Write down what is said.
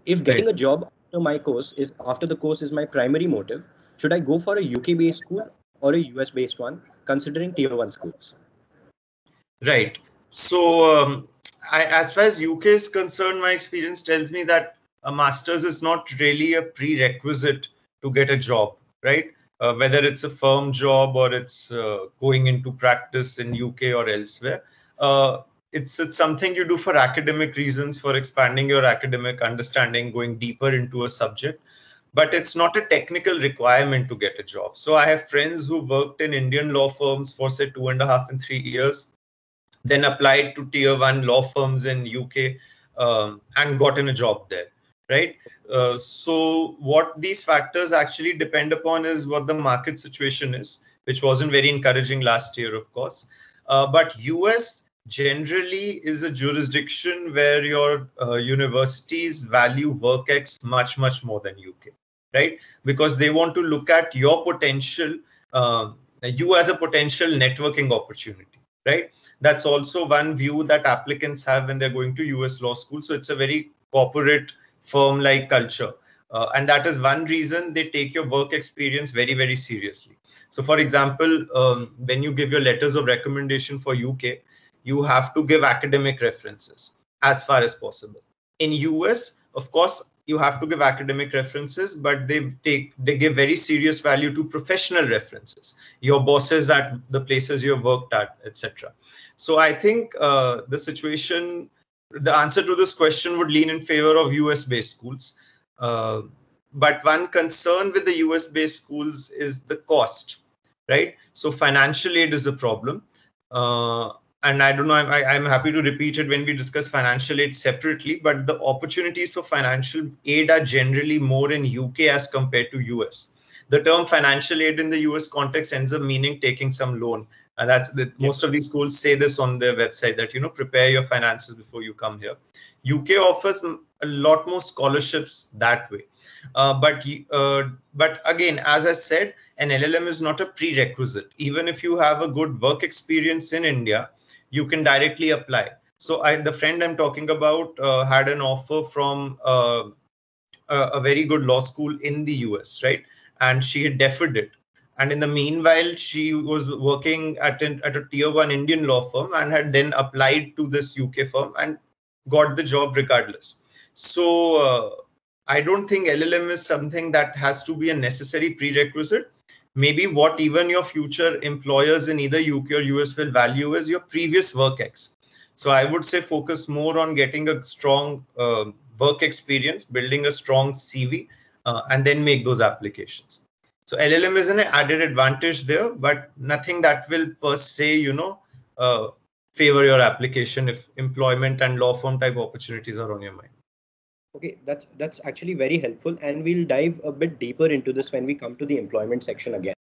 If getting a job after the course is my primary motive, should I go for a UK based school or a US based one, considering tier 1 schools? Right. So, as far as UK is concerned, my experience tells me that a master's is not really a prerequisite to get a job, right? Whether it's a firm job or it's going into practice in UK or elsewhere. It's something you do for academic reasons, for expanding your academic understanding, going deeper into a subject. But it's not a technical requirement to get a job. So I have friends who worked in Indian law firms for say 2.5 and 3 years, then applied to tier 1 law firms in UK and gotten a job there, right? So what these factors actually depend upon is what the market situation is, which wasn't very encouraging last year, of course. But US generally is a jurisdiction where your universities value work X much, much more than UK, right? Because they want to look at your potential, you as a potential networking opportunity, right? That's also one view that applicants have when they're going to US law school. So it's a very corporate firm-like culture. And that is one reason they take your work experience very, very seriously. So for example, when you give your letters of recommendation for UK, you have to give academic references as far as possible. In US, of course, you have to give academic references, but they give very serious value to professional references, your bosses at the places you've worked at, etc. So I think the answer to this question would lean in favor of US-based schools. But one concern with the US-based schools is the cost, right? So financial aid is a problem. And I don't know, I'm happy to repeat it when we discuss financial aid separately, but the opportunities for financial aid are generally more in UK as compared to US. The term financial aid in the US context ends up meaning taking some loan. And most of these schools say this on their website that, prepare your finances before you come here. UK offers a lot more scholarships that way. But again, as I said, an LLM is not a prerequisite. Even if you have a good work experience in India, you can directly apply. So the friend I'm talking about had an offer from a very good law school in the US, right? And she had deferred it. And in the meanwhile, she was working at a tier 1 Indian law firm and had then applied to this UK firm and got the job regardless. So I don't think LLM is something that has to be a necessary prerequisite. Maybe what even your future employers in either UK or US will value is your previous work X. So I would say focus more on getting a strong work experience, building a strong CV, and then make those applications. So LLM is an added advantage there, but nothing that will per se, favor your application if employment and law firm type opportunities are on your mind. Okay, that's actually very helpful, and we'll dive a bit deeper into this when we come to the employment section again.